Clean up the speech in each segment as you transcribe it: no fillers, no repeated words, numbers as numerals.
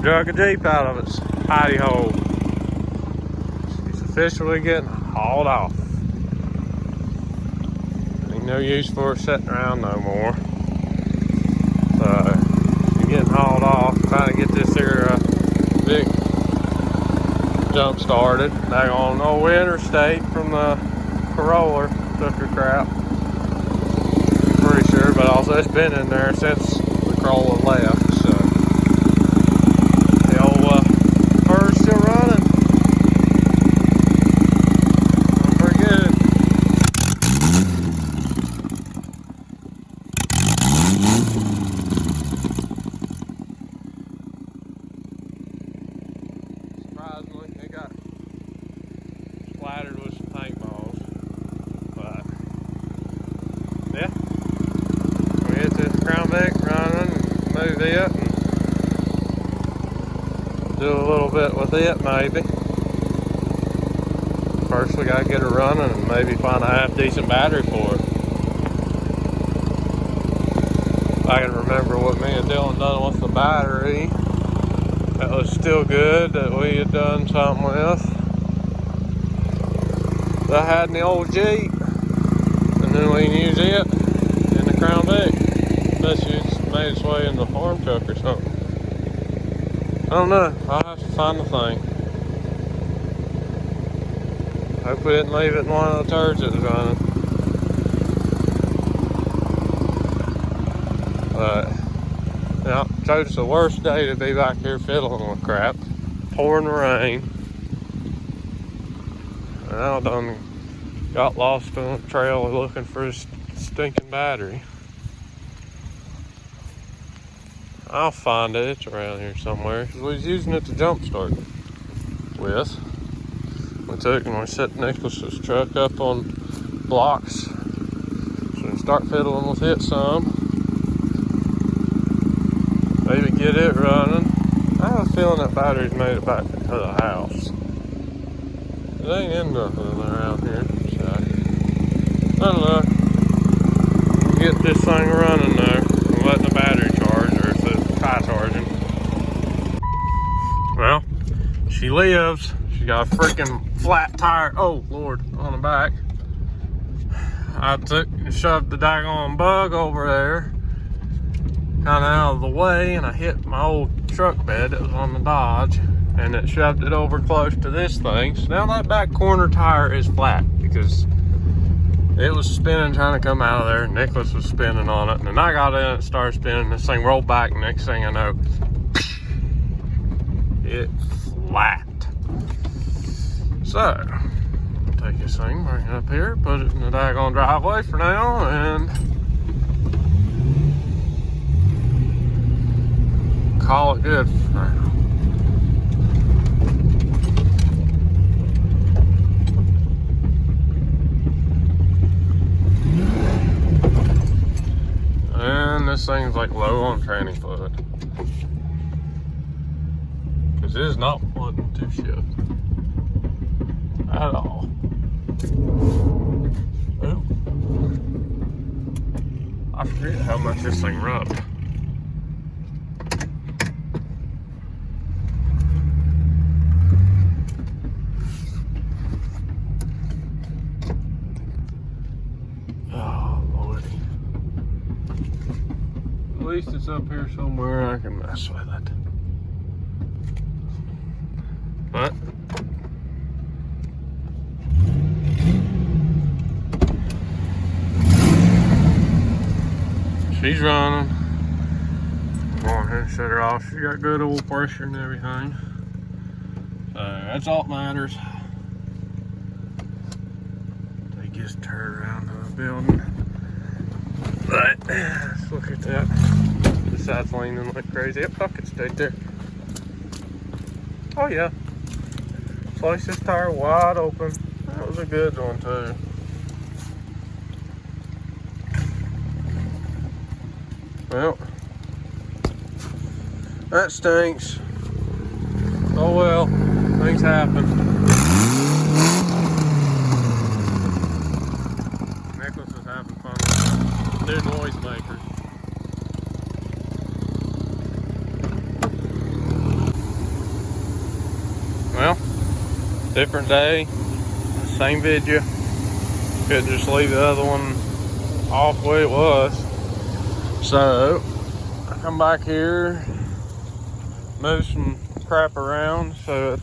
drug a Jeep out of its hidey hole. She's officially getting hauled off. Ain't no use for her sitting around no more. So she's getting hauled off, trying to get this here big jump started. They on old interstate from the Corolla took her crap. Pretty sure, but also it's been in there since the Corolla left. So the old bird's still running. Pretty good. Surprisingly, it got splattered with some paintballs. But yeah, we hit this crown Vic running and move it and do a little bit with it maybe. First we gotta get her running and maybe find a half decent battery for it. I can remember what me and Dylan done with the battery that was still good that we had done something with. That I had in the old Jeep, and then we can use it in the Crown Vic. Unless it's made its way in the farm truck or something. I don't know. I'll have to find the thing. Hope we didn't leave it in one of the turds that was running. But yeah, chose the worst day to be back here fiddling with crap. Pouring rain. And I done got lost on the trail looking for a stinking battery. I'll find it. It's around here somewhere. We was using it to jump start with. We took and we set Nicholas's truck up on blocks. So we start fiddling with it some. Maybe get it running. I have a feeling that battery's made it back to the house. It ain't in nothing around here, so I don't know. Get this thing running though, and let the battery charge, or if it's high charging. Well, she lives. She got a freaking flat tire, oh Lord, on the back. I took and shoved the daggone bug over there, kind of out of the way, and I hit my old truck bed that was on the Dodge, and it shoved it over close to this thing. So now that back corner tire is flat because it was spinning trying to come out of there. Nicholas was spinning on it, and then I got in and started spinning. This thing rolled back, and next thing I know, it flat. So take this thing, bring it up here, put it in the daggone driveway for now, and call it good for now. And this thing's like low on tranny fluid. Because it is not wanting to shift at all. Ooh. I forget how much this thing rubbed. At least it's up here somewhere I can mess with it. But she's running. Go on ahead and shut her off. She got good oil pressure and everything. So that's all that matters. Take this turn around the building. But let's look at that. The side's leaning like crazy. Yep, bucket stayed there. Oh yeah. Slice this tire wide open. That was a good one too. Well, that stinks. Oh well, things happen. Nicholas is having fun with new noise makers. different day, same video. Could just leave the other one off the way it was. So I come back here, move some crap around so it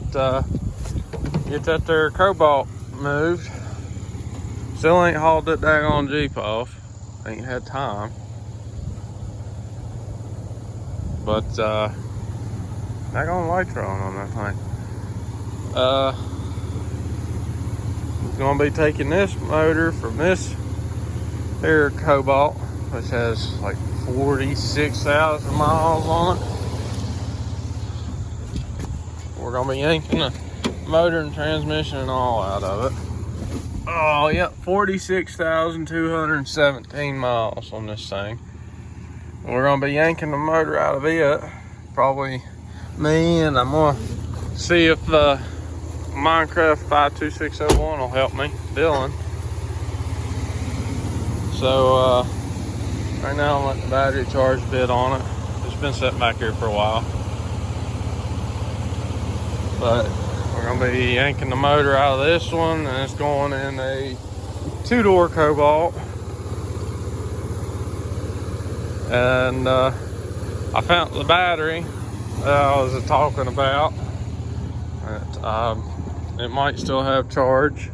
get that there cobalt moved. Still ain't hauled that daggone Jeep off. Ain't had time. But daggone lights are on that thing. Gonna be taking this motor from this here Cobalt, which has like 46,000 miles on it. We're gonna be yanking the motor and transmission and all out of it. Oh, yep, 46,217 miles on this thing. We're gonna be yanking the motor out of it. Probably me, and I'm gonna see if Minecraft 52601 will help me, Dylan. So right now I'm letting the battery charge a bit on it. It's been sitting back here for a while. But we're gonna be yanking the motor out of this one, and it's going in a 2-door Cobalt. And I found the battery that I was talking about. It might still have charge.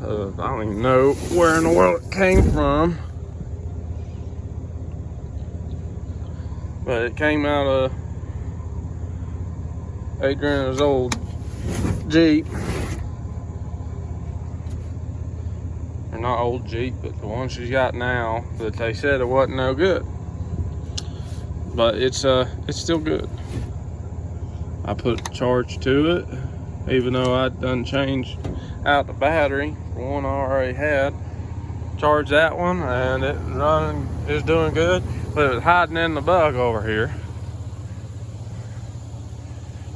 I don't even know where in the world it came from. But it came out of Adriana's old Jeep. Or not old Jeep, but the one she's got now, that they said it wasn't no good. But it's still good. I put charge to it, even though I'd done changed out the battery for one I already had. Charged that one, and it is doing good, but it was hiding in the bug over here.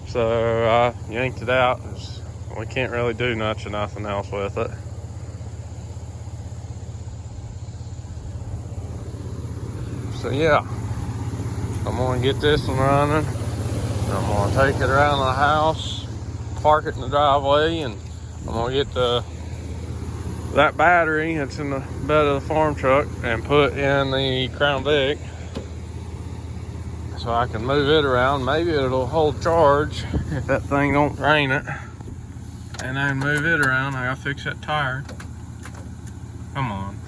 So I yanked it out. We can't really do nothing else with it. So yeah, I'm gonna get this one running. I'm gonna take it around the house, park it in the driveway, and I'm gonna get that battery that's in the bed of the farm truck and put in the Crown Vic so I can move it around. Maybe it'll hold charge if that thing don't drain it. And then move it around. I gotta fix that tire. Come on.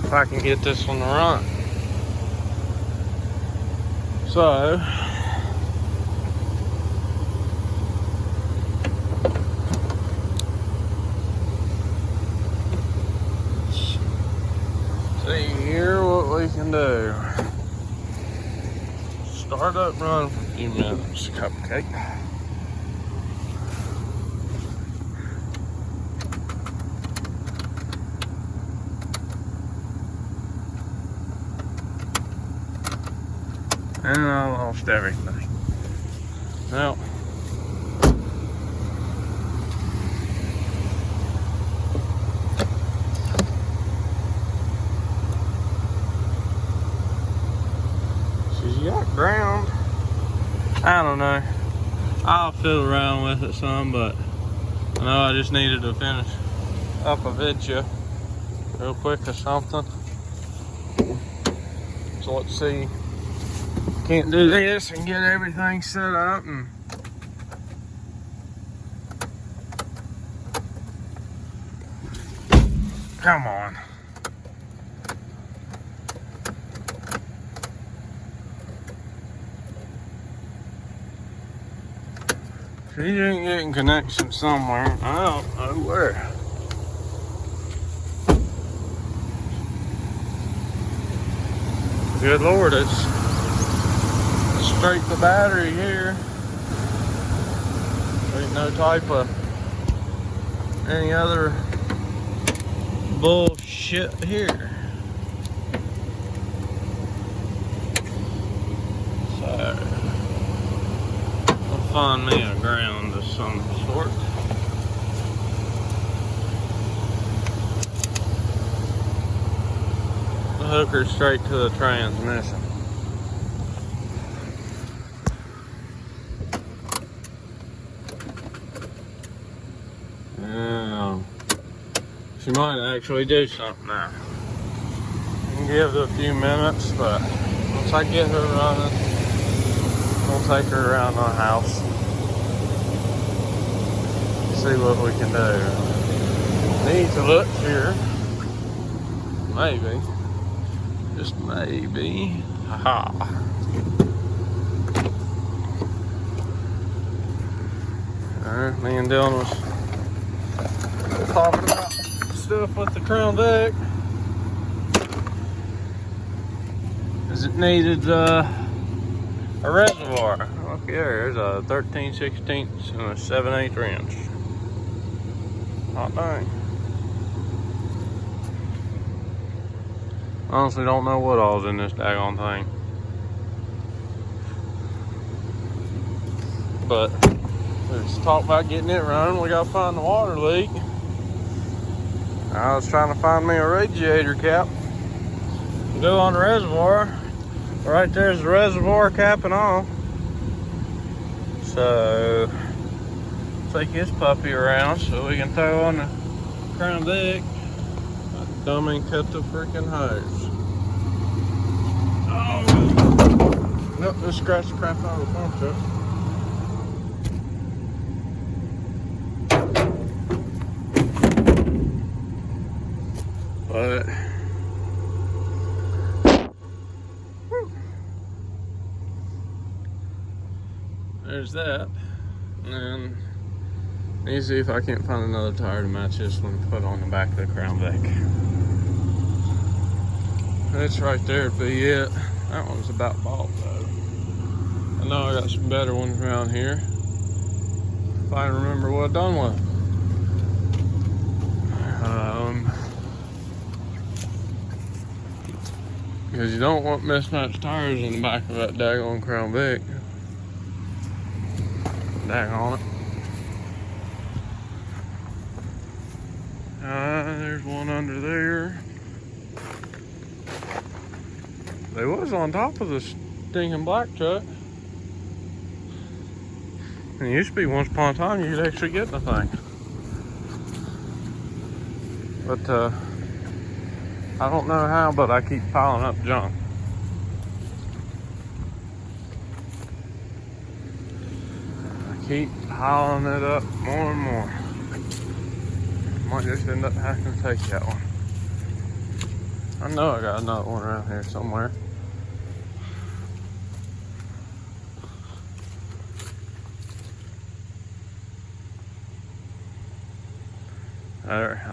If I can get this one to run. So see here what we can do. Start up run for a few minutes, cupcake. And I lost everything. Well, she's got ground. I don't know. I'll fiddle around with it some, but I know I just needed to finish up a video real quick or something. So let's see. Can't do this and get everything set up, and come on. She ain't getting connection somewhere. I don't know where. Good Lord, it's straight the battery here. There ain't no type of any other bullshit here. So I'll find me a ground of some sort. hook her straight to the transmission. She might actually do something now. I can give it a few minutes, but once I get her running, we'll take her around the house. See what we can do. Need to look here. Maybe. Just maybe. Haha. Alright, me and Dylan was talking about stuff with the Crown Vic. Is it needed a reservoir? Okay, there's a 13/16 and a 7/8 inch. Hot dang. Honestly, don't know what all's in this daggone thing. But let's talk about getting it running. We gotta find the water leak. I was trying to find me a radiator cap. Go on the reservoir. Right there's the reservoir cap and all. So take this puppy around so we can throw on the Crown Vic. Dummy cut the freaking hose. Oh, nope, just scratched the crap out of the pump truck. But there's that. And then let me see if I can't find another tire to match this one to put on the back of the Crown Vic. That's right there to be it. That one's about bought though. I know I got some better ones around here. If I remember what I've done with. Because you don't want mismatched tires in the back of that daggone Crown Vic. Daggone it. There's one under there. They was on top of the stinking black truck. And it used to be once upon a time you could actually get the thing. But I don't know how, but I keep piling up junk. I keep piling it up more and more. Might just end up having to take that one. I know I got another one around here somewhere.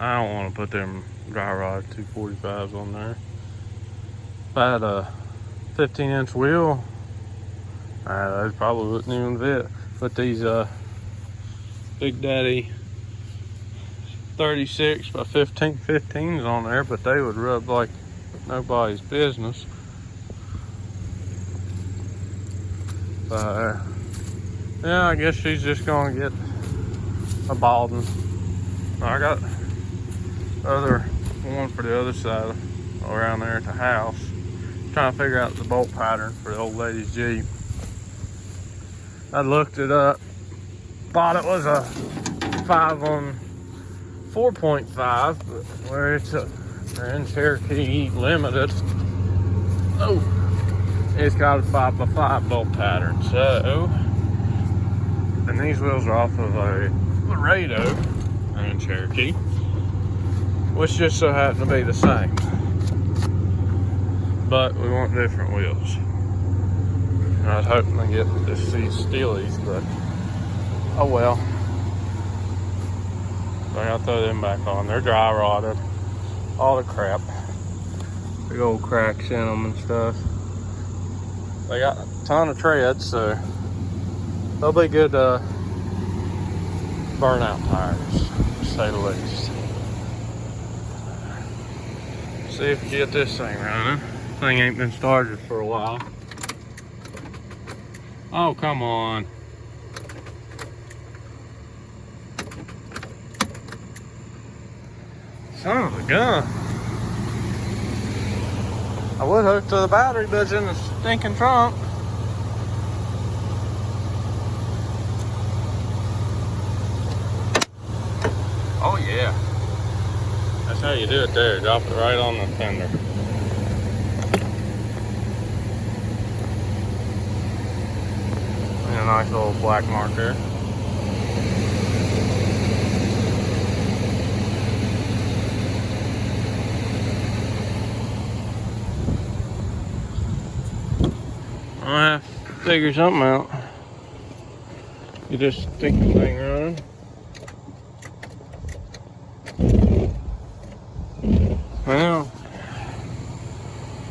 I don't want to put them dry rod 245s on there. If I had a 15-inch wheel, they probably wouldn't even fit. Put these Big Daddy 36 by 15s on there, but they would rub like nobody's business. But yeah, I guess she's just gonna get a Baldwin. I got other one for the other side around there at the house. Trying to figure out the bolt pattern for the old lady's Jeep. I looked it up. Thought it was a 5 on 4.5, but where it's they're in Cherokee Limited. Oh, it's got a 5x5 bolt pattern. So, and these wheels are off of a Laredo in Cherokee, which just so happen to be the same, but we want different wheels. I was hoping to get these steelies, but oh well. So I gotta throw them back on. They're dry rotted, all the crap, big old cracks in them and stuff. They got a ton of tread, so they'll be good burnout tires, to say the least. See if we get this thing running. Thing ain't been started for a while. Oh, come on. Son of a gun. I would hook to the battery, but it's in the stinking trunk. Oh yeah. That's how you do it there. Drop it right on the fender. And a nice little black mark there. I'm gonna have to figure something out. Get this stinking thing running. Well,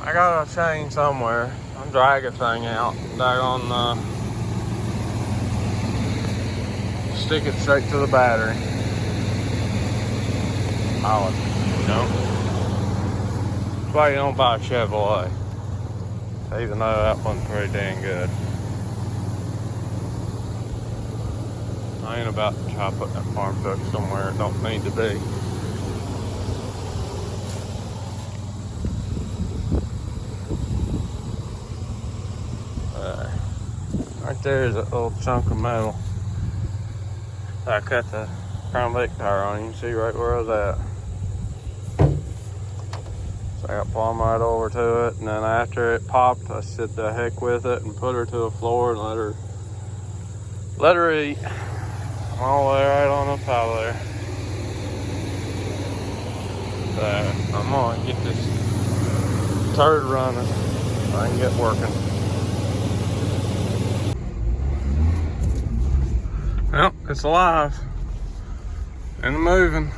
I got a chain somewhere. I'm dragging thing out. Daggone, stick it straight to the battery. Solid, you know? That's why you don't buy a Chevrolet. Even though that one's pretty dang good. I ain't about to try to put that farm truck somewhere it don't need to be. Right there is a little chunk of metal that I cut the Crown Vic tire on. You can see right where I was at. So I got plumb right over to it, and then after it popped, I said the heck with it and put her to the floor and let her eat. I'm all the way right on up out of there. So I'm gonna get this turd running so I can get working. Well, it's alive and moving.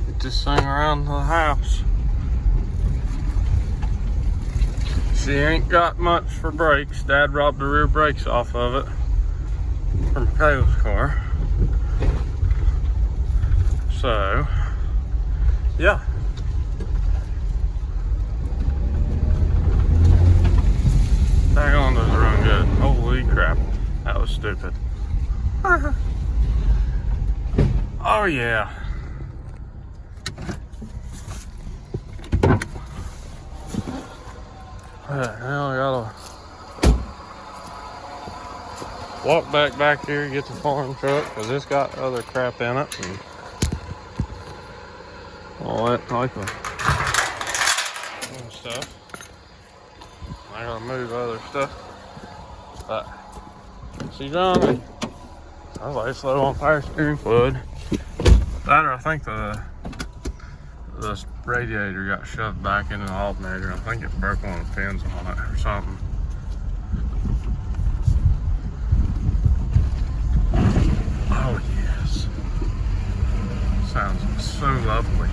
Get this thing around the house. She ain't got much for brakes. Dad robbed the rear brakes off of it from Michaela's car. So, yeah. Hang on, does it run good? Holy crap, that was stupid. Oh yeah. Now I gotta walk back here, get the farm truck, because it's got other crap in it and all that type of stuff. I gotta move other stuff, but she's running. I was like slow on fire steering fluid. That, or I think the radiator got shoved back into the alternator. I think it broke one of the pins on it or something. Oh yes, sounds so lovely.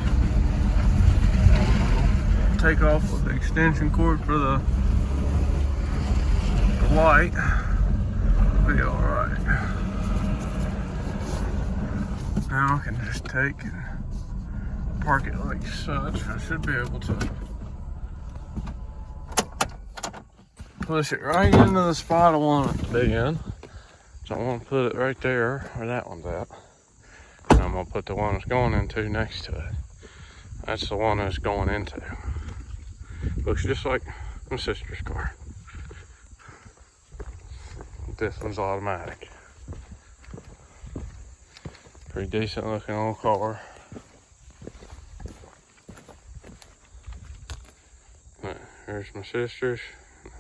Take off with the extension cord for the light. Be all right. Now I can just take and park it like such. I should be able to push it right into the spot I want it to be in. So I'm gonna put it right there where that one's at. And I'm gonna put the one it's going into next to it. That's the one it's going into. Looks just like my sister's car. This one's automatic. Pretty decent looking old car. There's my sister's,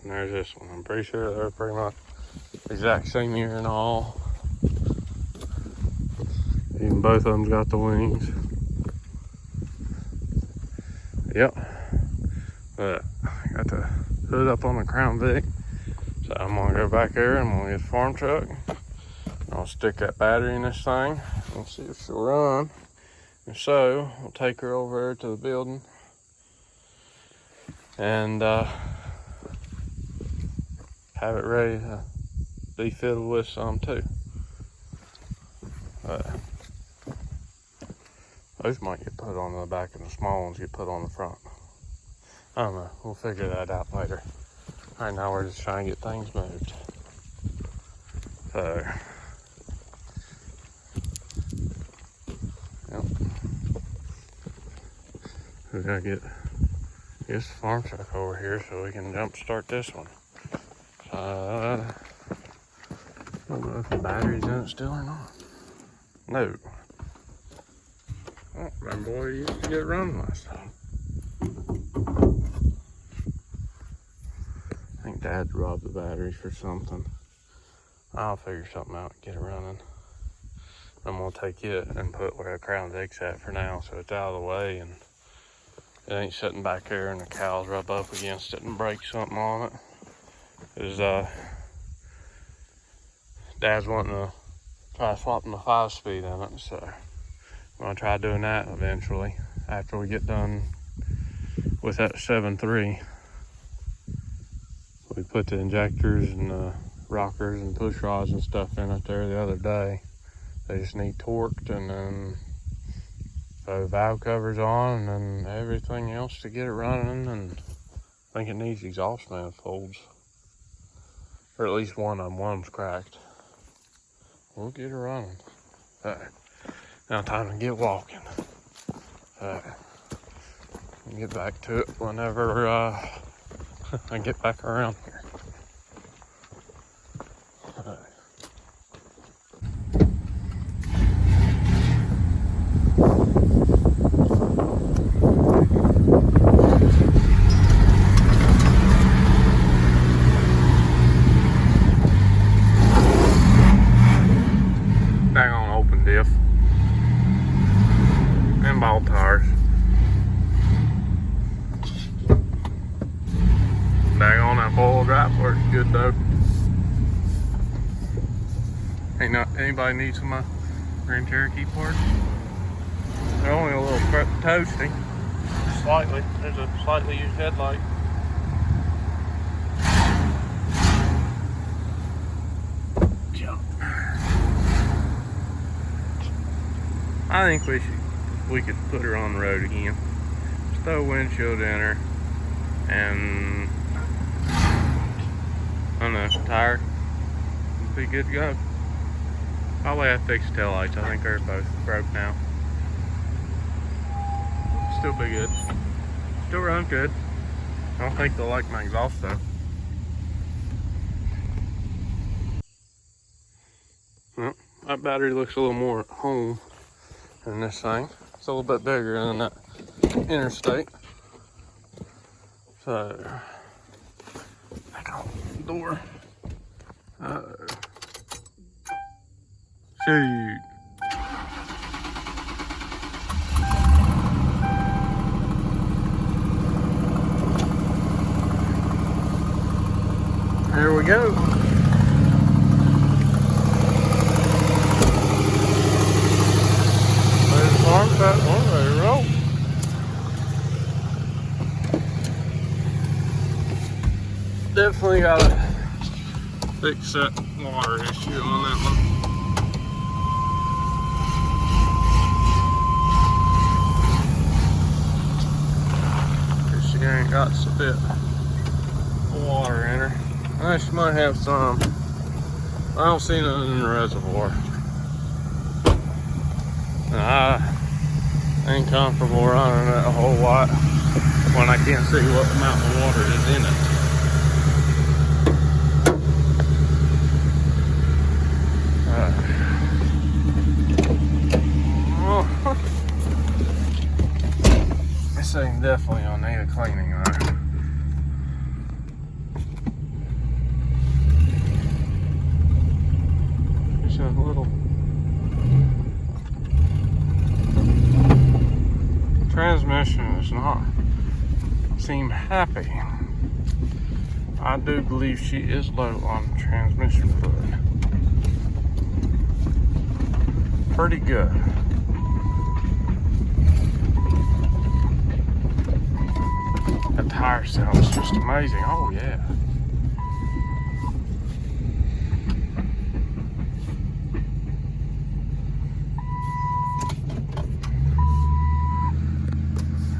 and there's this one. I'm pretty sure they're pretty much the exact same year and all. Even both of them got the wings. Yep. But I got the hood up on the Crown Vic. So I'm gonna go back there and I'm gonna get the farm truck. I'll stick that battery in this thing and see if she'll run. If so, we'll take her over there to the building and have it ready to be filled with some too. Those might get put on the back and the small ones get put on the front. I don't know, we'll figure that out later. Right now we're just trying to get things moved. So, yep. We gotta get this farm truck over here so we can jump start this one. I don't know if the battery's in it still or not. No. I don't remember what it used to get run last time. I think Dad robbed the batteries for something. I'll figure something out and get it running. I'm gonna take it and put where the Crown's X at for now so it's out of the way and it ain't sitting back there and the cows rub up against it and break something on it. Cause Dad's wanting to try swapping the 5-speed in it, so I'm gonna try doing that eventually after we get done with that 7.3. We put the injectors and the rockers and push rods and stuff in it there the other day. They just need torqued, and then the valve covers on and then everything else to get it running, and I think it needs exhaust manifolds. Or at least one of them. One's cracked. We'll get it running. Alright. Now time to get walking. Alright. Get back to it whenever I get back around here. Alright. Back on open diff and ball tires. Back on that 4-wheel drive works good though. Ain't not anybody needs some of my Grand Cherokee parts. They're only a little toasty, slightly. There's a slightly used headlight. I think we could put her on the road again. Just throw a windshield in her and I don't know, tire. Be good to go. Probably have to fix the taillights. I think they're both broke now. Still be good. Still run good. I don't think they'll like my exhaust though. Well, that battery looks a little more at home than this thing. It's a little bit bigger than that Interstate. So, back on the door. Shoot. Here we go. There's the farm truck. Oh, there we roll. Definitely gotta fix that water issue on that one. Cause she ain't got a bit of water in her. She might have some. I don't see nothing in the reservoir. I ain't comfortable running it a whole lot when I can't see what amount of water is in it. This thing definitely will need a cleaning though. Just a little transmission does not seem happy. I do believe she is low on transmission fluid. Pretty good. That tire sounds just amazing. Oh yeah.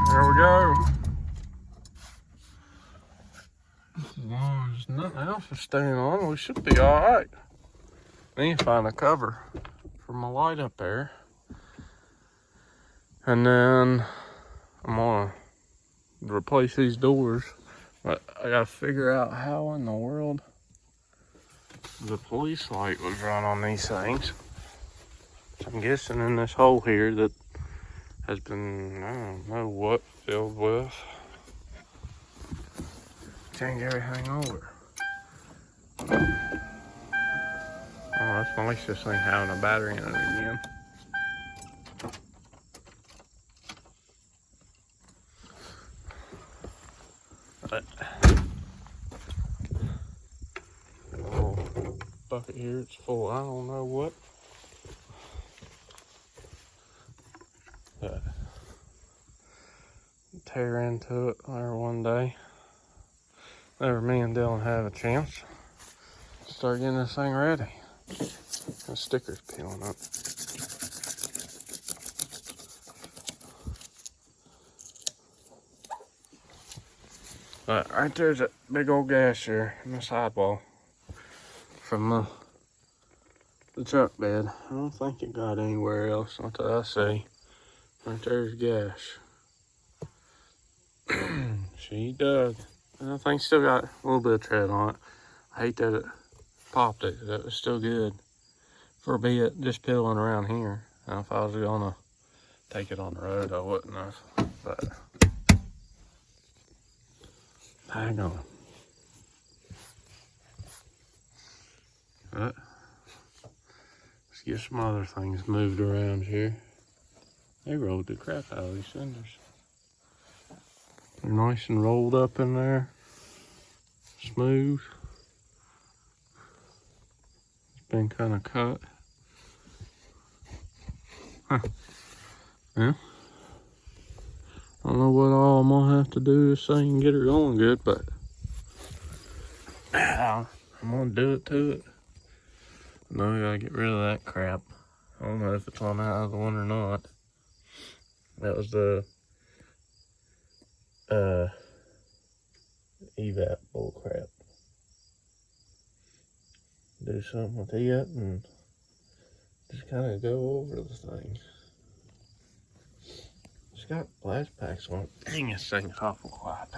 There we go. As long as nothing else is staying on, we should be all right. I need to find a cover for my light up there. And then I'm gonna replace these doors. But I gotta figure out how in the world the police light was run on these things. I'm guessing in this hole here that has been, I don't know what, filled with. Change everything over. Oh, that's nice, this thing having a battery in it again. But a little bucket here, it's full, I don't know what. But tear into it there one day. Never me and Dylan have a chance. Start getting this thing ready. The sticker's peeling up. But right there's a big old gash there in the sidewall from the truck bed. I don't think it got anywhere else, not that I see. Right there's a gash. She dug. And I think still got a little bit of tread on it. I hate that it popped it. That was still good for a bit, just peeling around here. Now if I was gonna take it on the road, I wouldn't have. But hang on. But let's get some other things moved around here. They rolled the crap out of these cinders. They're nice and rolled up in there. Smooth. It's been kind of cut. Huh. Yeah. I don't know what all I'm gonna have to do this thing and get her going good, but I'm gonna do it to it. No, I gotta get rid of that crap. I don't know if it's on that other one or not. That was the evap bullcrap. Do something with it and just kind of go over the thing. It's got blast packs on it. Dang, this thing's awful quiet.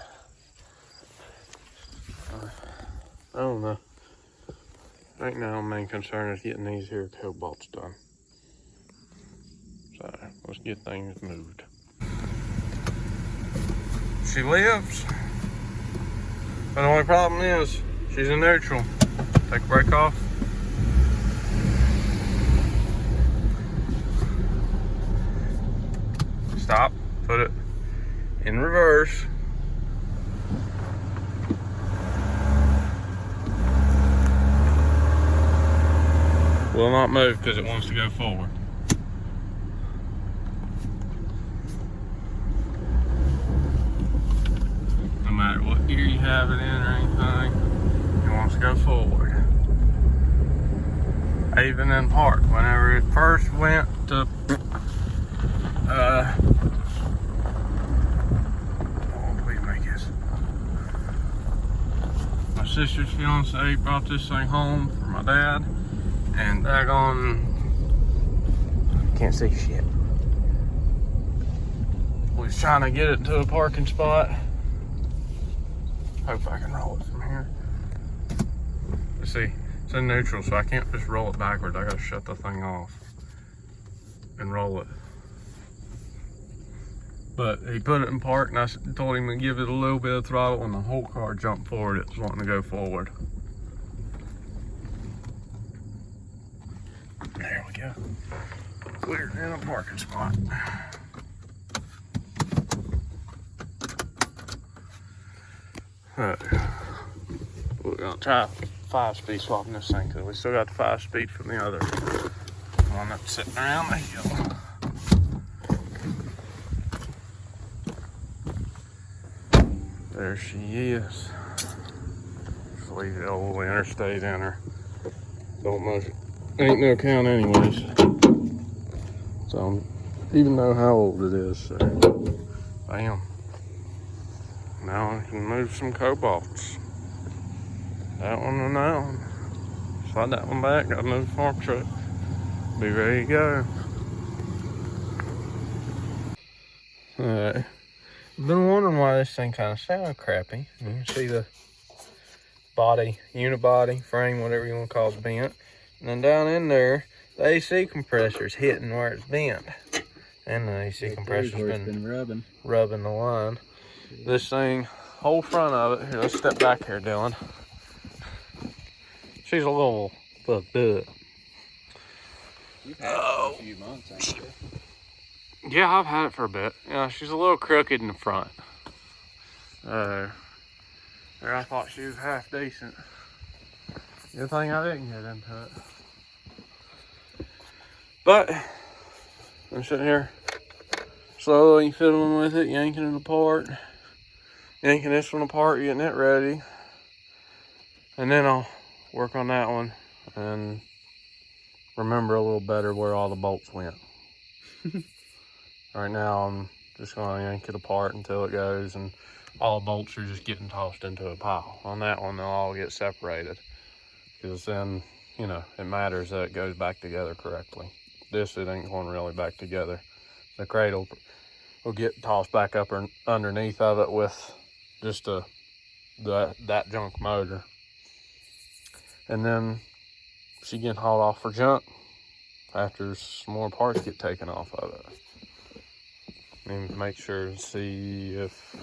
I don't know. Right now, my main concern is getting these here cobalts done. So, let's get things moved. She lives. But the only problem is, she's in neutral. Take a brake off. Stop, put it in reverse. Will not move because it wants to go forward. No matter what gear you have it in or anything, it wants to go forward. Even in park, whenever it first went to my sister's fiance brought this thing home for my dad, and daggone, can't see shit. We was trying to get it to a parking spot. Hope I can roll it from here. Let's see, it's in neutral, so I can't just roll it backwards. I gotta shut the thing off and roll it. But he put it in park, and I told him to give it a little bit of throttle, and the whole car jumped forward. It was wanting to go forward. There we go. We're in a parking spot. We're gonna try 5-speed swapping this thing, because we still got the 5-speed from the other one that's sitting around the hill. There she is. Just leave the old interstate in her. Don't much, ain't no count anyways. So I even know how old it is. So bam. Now I can move some cobalts. That one and that one. Slide that one back, got another farm truck. Be ready to go. Alright. Been wondering why this thing kind of sounded crappy. You can see the body, unibody, frame, whatever you want to call it, bent. And then down in there, the AC compressor's hitting where it's bent. And the AC compressor's been rubbing the line. Yeah. This thing, whole front of it, here, let's step back here, Dylan. She's a little fucked up. You've had it for a few months, haven't you? Yeah, I've had it for a bit. Yeah, she's a little crooked in the front. There, I thought she was half decent. Good thing I didn't get into it. But I'm sitting here slowly fiddling with it, yanking it apart, yanking this one apart, getting it ready. And then I'll work on that one and remember a little better where all the bolts went. Right now I'm just gonna yank it apart until it goes, and all the bolts are just getting tossed into a pile. On that one they'll all get separated, because then, you know, it matters that it goes back together correctly. This, it ain't going really back together. The cradle will get tossed back up underneath of it with just that junk motor. And then she getting hauled off for junk after some more parts get taken off of it. And make sure and see if,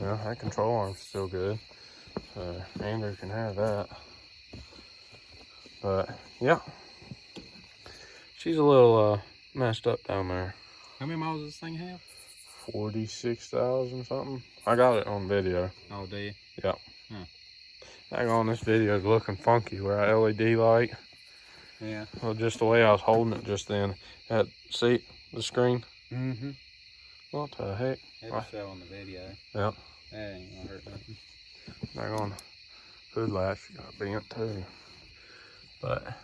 yeah, that control arm's still good. Andrew can have that. But yeah, she's a little messed up down there. How many miles does this thing have? 46,000 something. I got it on video. Oh, do you? Yeah. Hang on, this video is looking funky where I LED light. Yeah. Well, just the way I was holding it just then. See the screen? Mm-hmm. What the heck? It'll show on the video. Yeah. That ain't gonna hurt nothing. Hang on. Hood latch got bent too. But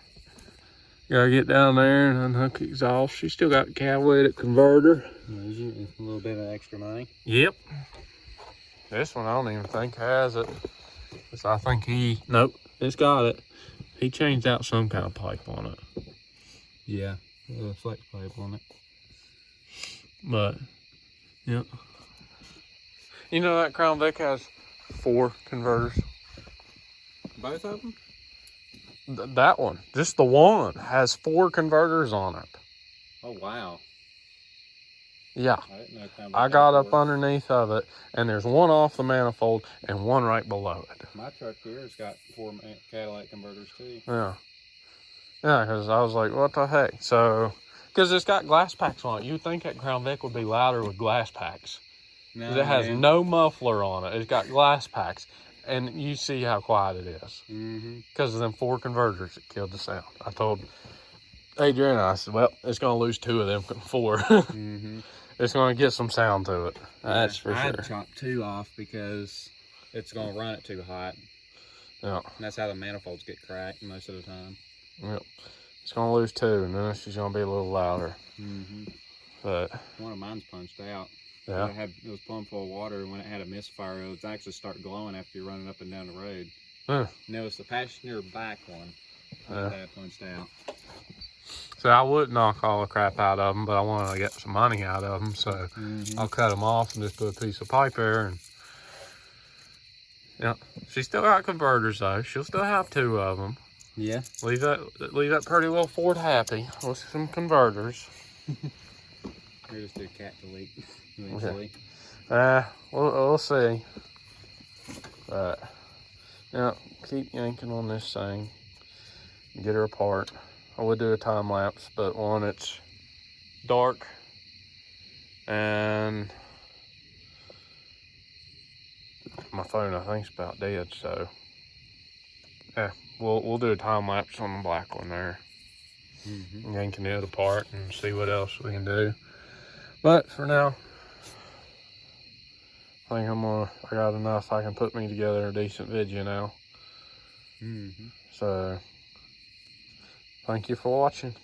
gotta get down there and unhook the exhaust. She still got the catalytic converter. A little bit of extra money. Yep. This one I don't even think has it. I think nope, it's got it. He changed out some kind of pipe on it. Yeah, a flex pipe on it. But, yep. You know that Crown Vic has 4 converters? Both of them? That one, just the one, has 4 converters on it. Oh, wow. Yeah. I didn't know I got up underneath of it, and there's one off the manifold and one right below it. My truck here has got 4 catalytic converters too. Yeah. Yeah, because I was like, what the heck? So, because it's got glass packs on it. You'd think that Crown Vic would be louder with glass packs. Because it has no muffler on it. It's got glass packs. And you see how quiet it is. Because of them 4 converters that killed the sound. I told Adrian, I said, well, it's going to lose 2 of them from 4. It's going to get some sound to it. That's for sure. I had to chop 2 off because it's going to run it too hot. Yeah. And that's how the manifolds get cracked most of the time. Yep. It's going to lose 2, and then she's going to be a little louder. But one of mine's punched out. Yeah. It was plumb full of water, and when it had a misfire, it would actually start glowing after you're running up and down the road. And it was the passenger back one that had punched out. So I would knock all the crap out of them, but I want to get some money out of them, so I'll cut them off and just put a piece of pipe there. And yeah, she still got converters though. She'll still have 2 of them. Yeah. Leave that pretty little Ford happy with some converters. Or just do cat delete eventually. We'll see. But yeah, keep yanking on this thing. Get her apart. I would do a time lapse, but one, it's dark and my phone I think's about dead, so yeah, we'll do a time lapse on the black one there. Yanking it apart and see what else we can do. But for now, I think I got enough. I can put me together a decent video now. So thank you for watching.